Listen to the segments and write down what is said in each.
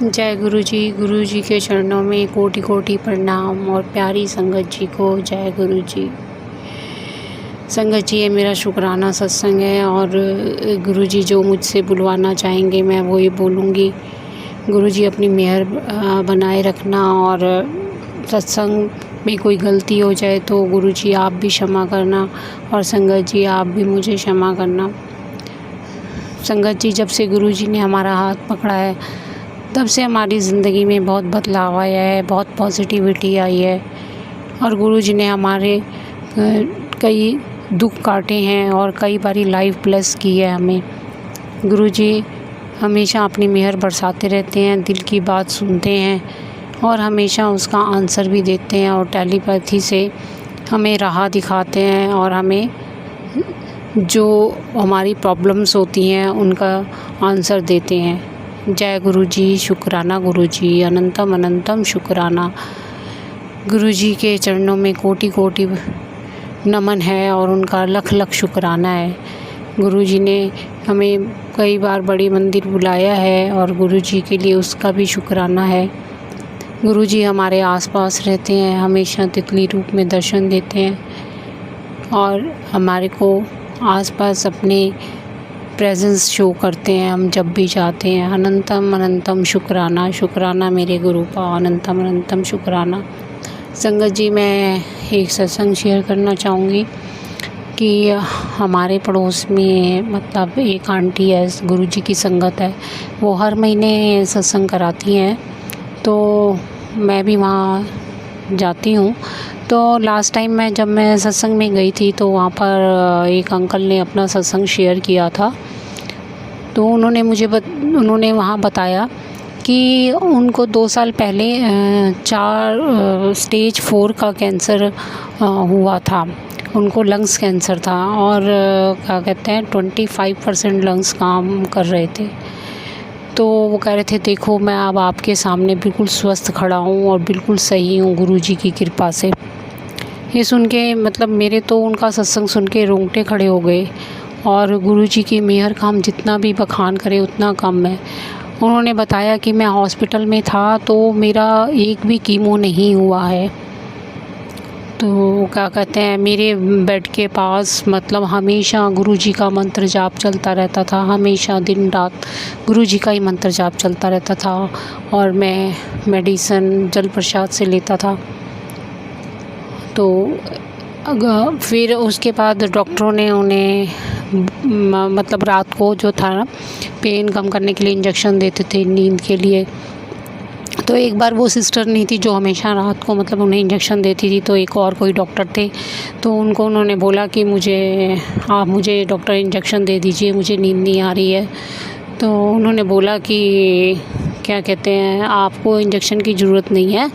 जय गुरु जी के चरणों में कोटि कोटि प्रणाम और प्यारी संगत जी को जय गुरु जी। संगत जी, ये मेरा शुक्राना सत्संग है और गुरु जी जो मुझसे बुलवाना चाहेंगे मैं वो ही बोलूँगी। गुरु जी अपनी मेहर बनाए रखना और सत्संग में कोई गलती हो जाए तो गुरु जी आप भी क्षमा करना और संगत जी आप भी मुझे क्षमा करना। संगत जी, जब से गुरु जी ने हमारा हाथ पकड़ा है तब से हमारी ज़िंदगी में बहुत बदलाव आया है, बहुत पॉजिटिविटी आई है और गुरु जी ने हमारे कई दुख काटे हैं और कई बारी लाइफ ब्लेस की है हमें। गुरु जी हमेशा अपनी मेहर बरसाते रहते हैं, दिल की बात सुनते हैं और हमेशा उसका आंसर भी देते हैं और टेलीपैथी से हमें राह दिखाते हैं और हमें जो हमारी प्रॉब्लम्स होती हैं उनका आंसर देते हैं। जय गुरु जी, शुक्राना गुरु जी, अनंतम अनंतम शुक्राना। गुरु जी के चरणों में कोटि कोटि नमन है और उनका लख लख शुक्राना है। गुरु जी ने हमें कई बार बड़ी मंदिर बुलाया है और गुरु जी के लिए उसका भी शुक्राना है। गुरु जी हमारे आसपास रहते हैं, हमेशा तितली रूप में दर्शन देते हैं और हमारे को आसपास अपने प्रेजेंस शो करते हैं हम जब भी जाते हैं। अनंतम अनंतम शुक्राना, शुक्राना मेरे गुरु का, अनंतम अनंतम शुक्राना। संगत जी, मैं एक सत्संग शेयर करना चाहूँगी कि हमारे पड़ोस में मतलब एक आंटी है, गुरु जी की संगत है, वो हर महीने सत्संग कराती हैं तो मैं भी वहाँ जाती हूँ। तो लास्ट टाइम जब मैं सत्संग में गई थी तो वहाँ पर एक अंकल ने अपना सत्संग शेयर किया था। तो उन्होंने वहाँ बताया कि उनको 2 साल पहले 4 स्टेज 4 का कैंसर हुआ था। उनको लंग्स कैंसर था और क्या कहते हैं 25% लंग्स काम कर रहे थे। तो वो कह रहे थे देखो मैं अब आपके सामने बिल्कुल स्वस्थ खड़ा हूँ और बिल्कुल सही हूँ गुरु जी की कृपा से। ये सुन के मतलब मेरे तो उनका सत्संग सुन के रोंगटे खड़े हो गए और गुरु जी की मेहर का हम जितना भी बखान करें उतना कम है। उन्होंने बताया कि मैं हॉस्पिटल में था तो मेरा एक भी कीमो नहीं हुआ है। तो क्या कहते हैं मेरे बेड के पास मतलब हमेशा गुरु जी का मंत्र जाप चलता रहता था, हमेशा दिन रात गुरु जी का ही मंत्र जाप चलता रहता था और मैं मेडिसिन जल प्रसाद से लेता था। तो फिर उसके बाद डॉक्टरों ने उन्हें मतलब रात को जो था ना पेन कम करने के लिए इंजेक्शन देते थे नींद के लिए। तो एक बार वो सिस्टर नहीं थी जो हमेशा रात को मतलब उन्हें इंजेक्शन देती थी, तो एक और कोई डॉक्टर थे। तो उन्होंने बोला कि आप मुझे डॉक्टर इंजेक्शन दे दीजिए, मुझे नींद नहीं आ रही है। तो उन्होंने बोला कि क्या कहते हैं आपको इंजेक्शन की ज़रूरत नहीं है,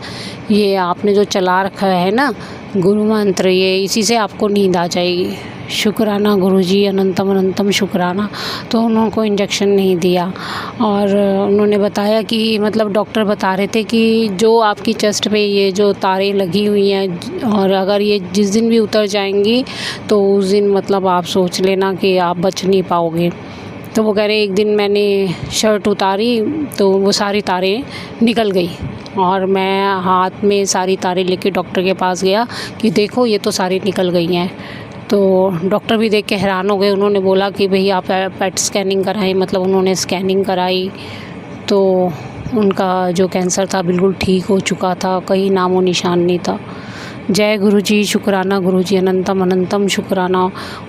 ये आपने जो चला रखा है ना गुरु मंत्र, ये इसी से आपको नींद आ जाएगी। शुक्राना गुरु जी, अनंतम अनंतम शुक्राना। तो उनको इंजेक्शन नहीं दिया और उन्होंने बताया कि मतलब डॉक्टर बता रहे थे कि जो आपकी चेस्ट पे ये जो तारें लगी हुई हैं और अगर ये जिस दिन भी उतर जाएंगी तो उस दिन मतलब आप सोच लेना कि आप बच नहीं पाओगे। तो वो कह रहे एक दिन मैंने शर्ट उतारी तो वो सारी तारें निकल गई और मैं हाथ में सारी तारें लेके डॉक्टर के पास गया कि देखो ये तो सारी निकल गई हैं। तो डॉक्टर भी देख के हैरान हो गए। उन्होंने बोला कि भई आप पेट स्कैनिंग कराएं, मतलब उन्होंने स्कैनिंग कराई तो उनका जो कैंसर था बिल्कुल ठीक हो चुका था, कहीं नामो निशान नहीं था। जय गुरु जी, शुक्राना गुरु जी, अनंतम अनंतम शुक्राना।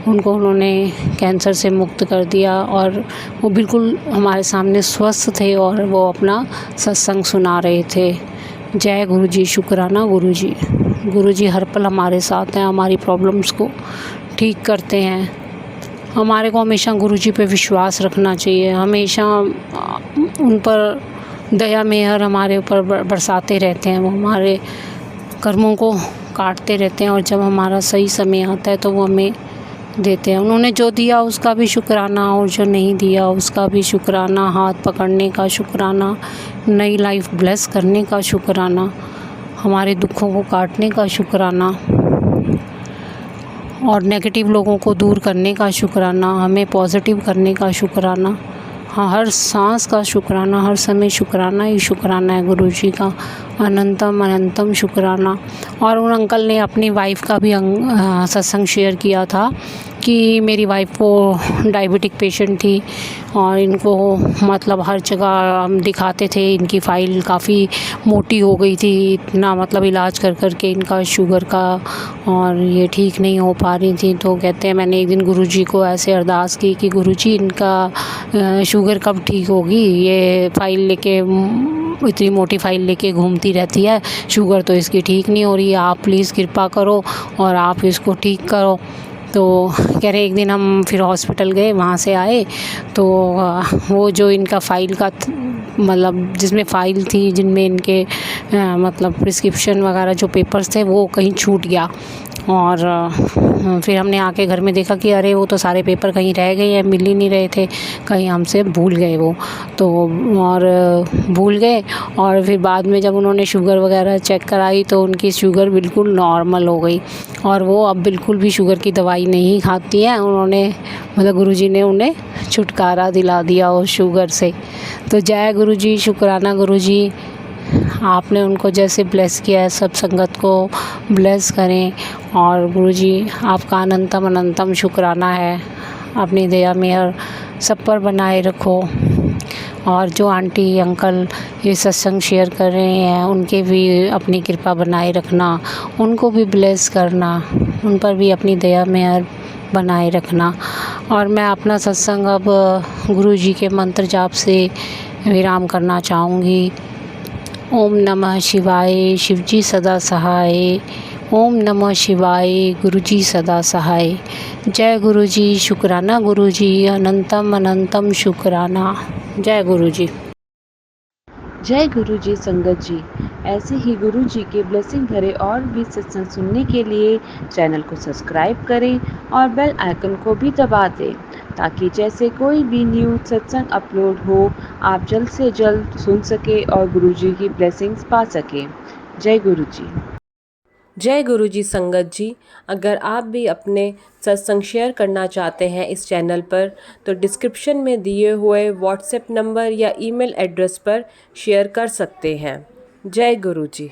उन्होंने कैंसर से मुक्त कर दिया और वो बिल्कुल हमारे सामने स्वस्थ थे और वो अपना सत्संग सुना रहे थे। जय गुरु जी, शुक्राना गुरु जी। गुरु जी हर पल हमारे साथ हैं, हमारी प्रॉब्लम्स को ठीक करते हैं। हमारे को हमेशा गुरु जी पे विश्वास रखना चाहिए, हमेशा उन पर दया मेहर हमारे ऊपर बरसाते रहते हैं। वो हमारे कर्मों को काटते रहते हैं और जब हमारा सही समय आता है तो वो हमें देते हैं। उन्होंने जो दिया उसका भी शुक्राना और जो नहीं दिया उसका भी शुक्राना, हाथ पकड़ने का शुक्राना, नई लाइफ ब्लेस करने का शुक्राना, हमारे दुखों को काटने का शुक्राना और नेगेटिव लोगों को दूर करने का शुक्राना, हमें पॉजिटिव करने का शुक्राना। हर सांस का शुक्राना, हर समय शुक्राना ही शुक्राना है गुरुजी का, अनंतम अनंतम शुक्राना। और उन अंकल ने अपनी वाइफ का भी सत्संग शेयर किया था कि मेरी वाइफ को डायबिटिक पेशेंट थी और इनको मतलब हर जगह हम दिखाते थे, इनकी फ़ाइल काफ़ी मोटी हो गई थी, इतना मतलब इलाज कर कर के इनका शुगर का, और ये ठीक नहीं हो पा रही थी। तो कहते हैं मैंने एक दिन गुरुजी को ऐसे अरदास की कि गुरुजी इनका शुगर कब ठीक होगी, ये फ़ाइल लेके इतनी मोटी फ़ाइल लेके घूमती रहती है, शुगर तो इसकी ठीक नहीं हो रही है, आप प्लीज़ कृपा करो और आप इसको ठीक करो। तो कह रहे एक दिन हम फिर हॉस्पिटल गए, वहाँ से आए तो वो जो इनका फ़ाइल का मतलब जिसमें फ़ाइल थी, जिनमें इनके मतलब प्रिस्क्रिप्शन वगैरह जो पेपर्स थे वो कहीं छूट गया। और फिर हमने आके घर में देखा कि अरे वो तो सारे पेपर कहीं रह गए हैं, मिल ही नहीं रहे थे, कहीं हमसे भूल गए वो तो। और भूल गए और फिर बाद में जब उन्होंने शुगर वगैरह चेक कराई तो उनकी शुगर बिल्कुल नॉर्मल हो गई और वो अब बिल्कुल भी शुगर की दवाई नहीं खाती हैं। उन्होंने मतलब गुरुजी ने उन्हें छुटकारा दिला दिया उस शुगर से। तो जय गुरुजी, शुक्राना गुरुजी, आपने उनको जैसे ब्लेस किया है सब संगत को ब्लेस करें। और गुरुजी आपका अनंतम अनंतम शुक्राना है, अपनी दया मेहर सब पर बनाए रखो। और जो आंटी अंकल ये सत्संग शेयर कर रहे हैं उनके भी अपनी कृपा बनाए रखना, उनको भी ब्लेस करना, उन पर भी अपनी दया मेहर बनाए रखना। और मैं अपना सत्संग अब गुरुजी के मंत्र जाप से विराम करना चाहूँगी। ओम नमः शिवाय, शिवजी सदा सहाय। ओम नमः शिवाय, गुरुजी सदा सहाय। जय गुरुजी, शुक्राना गुरुजी, अनंतम अनंतम शुक्राना। जय गुरुजी। जय गुरु जी संगत जी। ऐसे ही गुरु जी के ब्लेसिंग भरे और भी सत्संग सुनने के लिए चैनल को सब्सक्राइब करें और बेल आइकन को भी दबा दें ताकि जैसे कोई भी न्यू सत्संग अपलोड हो आप जल्द से जल्द सुन सके और गुरु जी की ब्लेसिंग्स पा सके। जय गुरु जी। जय गुरु जी संगत जी। अगर आप भी अपने सत्संग शेयर करना चाहते हैं इस चैनल पर तो डिस्क्रिप्शन में दिए हुए व्हाट्सएप नंबर या ईमेल एड्रेस पर शेयर कर सकते हैं। जय गुरु जी।